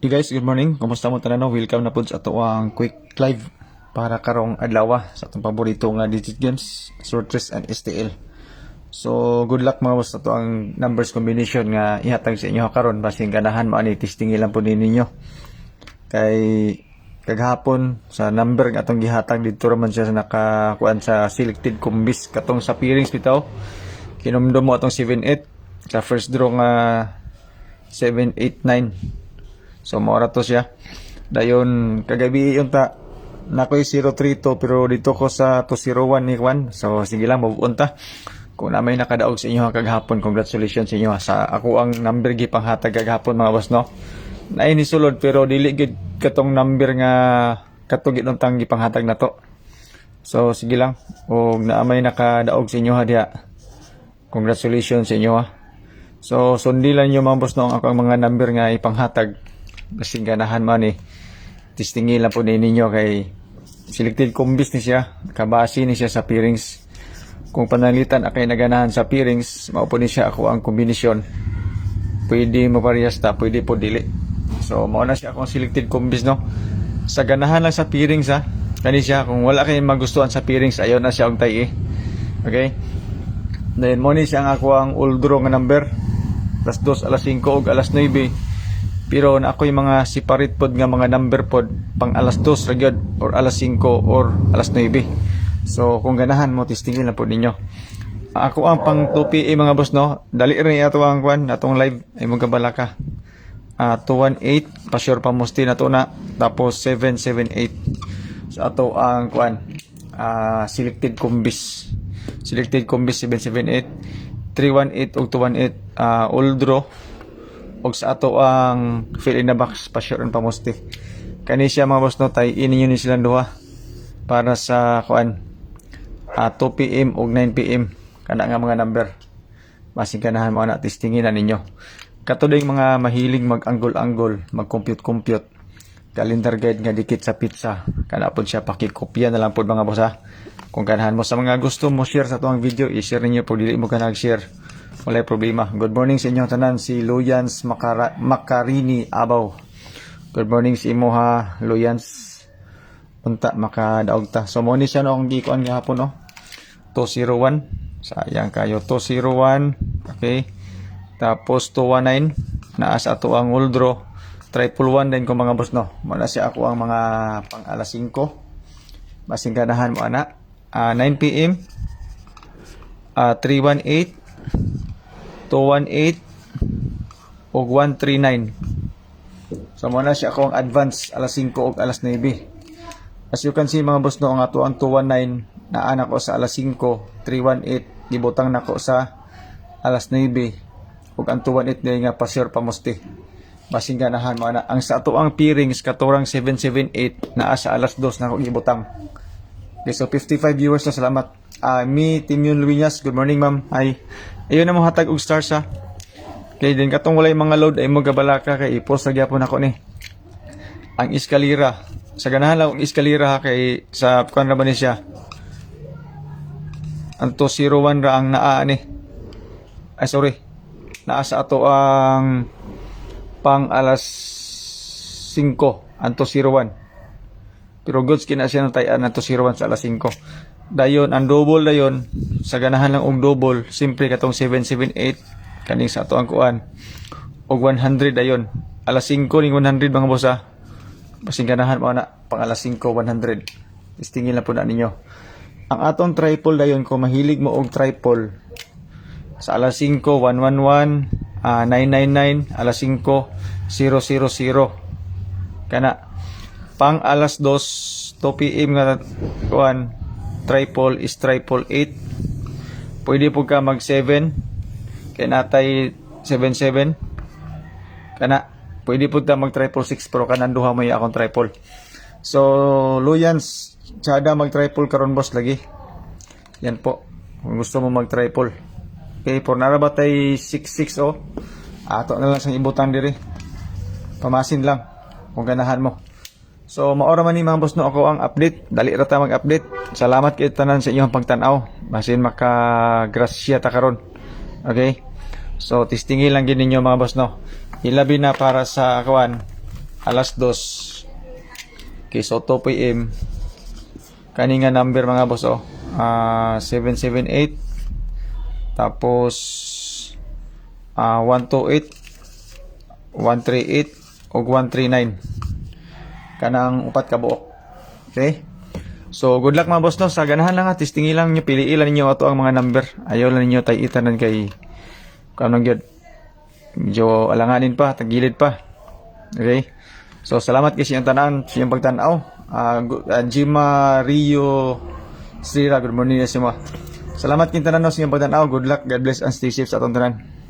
Hey guys, good morning. Kumusta mo tanan? Welcome na po sa ato ang quick live para karong adlaw sa atong paborito nga digit games, Sortress and STL. So, good luck mga boss sa ato ang numbers combination nga ihatag sa inyo karon basin ganahan mo ani testing lang po ninyo. Kay kaghapon sa number nga atong gihatag dito ra man siya sa nakakuan sa selected combis katong sa pairings bitaw. Kinumdum mo atong 7-8 sa first draw nga 7-8-9. So, maura to siya. Dayon, kagabi yung nakoy 032 pero dito ko sa 201 ni Juan. So, sige lang, mabuunta. Kung na may nakadaog sa inyo kaghapon, congratulations sa inyo. Sa ako ang number gipang hatag kaghapon mga boss, no? Naay ni sulod pero dili gid katong number nga katong gitong gipang hatag na to. So, sige lang. O na may nakadaog sa inyo ha diha. Congratulations sa inyo ha. So, sundilan nyo mga boss, no? Ako ang mga number nga ipanghatag. Kasing ganahan man testingin lang po ninyo kay selected combis ni siya, kabasi ni siya sa pairings. Kung panalitan akay naganahan sa pairings, maupo ni siya ako ang kombinasyon. Pwede mo parehas ta, pwede po dili. So mao na siya akong selected combis, no. Sa ganahan lang sa pairings ha. Kani siya kung wala kay magustuhan sa pairings, ayaw na siya og tay. Okay? Then mo ni siya ang ako ang old draw nga number. Alas 2, alas 5 ug alas 9. Pero na ako'y mga separate pod nga mga number pod pang alas 2 ragyod or alas 5 or alas 9. So kung ganahan mo testingin lang po ninyo. Ako ang pang 2 PM mga boss, no. Dali rin ato ang kwan atong live ay mo gabalaka. 218 pa sure pa musti na to na tapos 778. So ato ang kwan selected combis. Selected combis 778 318 ug 218 all draw. Og sa ato ang fill in the box pa sure pa musti. Kani siya mga boss, no, tay ininyo ni silang duha para sa kuan 2 PM ug 9 PM kana nga mga number. Basin ganahan mo ana testingin na ninyo. Katuding mga mahilig mag-angle-angle, mag-compute-compute. Calendar guide nga dikit sa pizza. Kana pod siya pakikopya na lang pod mga boss ha. Kung ganahan mo sa mga gusto mo share sa tuang video, i-share ninyo pag dili mo ka nag-share. Wala problema. Good morning sa inyo tanan, si Luyans Makarini Abaw. Good morning sa imo ha, Luyans. Punta makadaog ta. So mo ni siya no ang gikuan gihapon, no. 201. Sayang kayo 201. Okay. Tapos 219 naa sa ato ang old draw. 111 din ko mga boss, no. Muna siya ako ang mga pang alas 5. Basing ganahan mo ana. 9 PM. 318 218 ug 139. So muna siya akong advance alas 5 ug alas 9. As you can see mga boss, no, ang ato ang 219 na anak ko sa alas 5, 318 gibutang nako sa alas 9 ug ang 218 day nga pa sure pa musti. Basing ganahan mo ana ang sa ato ang pairings katurang 778 naa sa alas 2 nako gibutang. Okay, so 55 viewers na, salamat. Mi Timyon Luinas, good morning ma'am. Hi. Ayun na mo hatag og stars ha. Kay din katong walay mga load ay mo gabalaka kay i-post na gyapon ako ni. Ang eskalera. Sa ganahan lang ang eskalera ha kay sa kuan ra ba ni siya. Ang 201 ra ang naa ni. Ay sorry. Naa sa ato ang pang alas 5 ang 201. Pero goods kina siya natayan ang 201 sa alas 5. Dayon ang double dayon sa ganahan lang og double simple katong 778 kaning sa ato ang kuan og 100 dayon alas 5 ning 100 mga boss ha. Basing ganahan mo na pang alas 5 100 istingin lang po na ninyo ang atong triple dayon kung mahilig mo og triple sa alas 5 111 999 alas 5 000 kana pang alas 2 PM nga kuan triple is triple 8. Pwede po ka mag 7 kay natay 77 kana pwede po ka mag triple 6 pero kanan duha may akong triple. So Luyans tsada mag triple karon boss lagi yan po kung gusto mo mag triple. Okay, for narabatay 660 ato na lang sang ibutang diri pamasin lang kung ganahan mo. So maora man ni mga boss, no, ako ang update. Dali ra ta mag-update. Salamat kay tanan sa inyong pagtan-aw. Basin makagrasya ta karon. Okay? So testingin lang gid ninyo mga boss, no. Ilabi na para sa kawan alas 2. Okay, so 2 PM. Kani nga number mga boss, 778. Tapos, 128, 138, o 139. Kanang upat ka buok. Okay? So, good luck mga boss, no? Sa ganahan lang, testingi lang nyo, piliilan ninyo ato ang mga number. Ayaw lang ninyo tayo itanan kay kanong gyud. Medyo alanganin pa, tagilid pa. Okay? So, salamat kasi ang tanan, siyang pagtanaw. Jima, Rio, Srira, good morning na siya mo. Salamat kintanan no, siyang pagtanaw. Good luck, God bless, and stay safe sa atong tanan.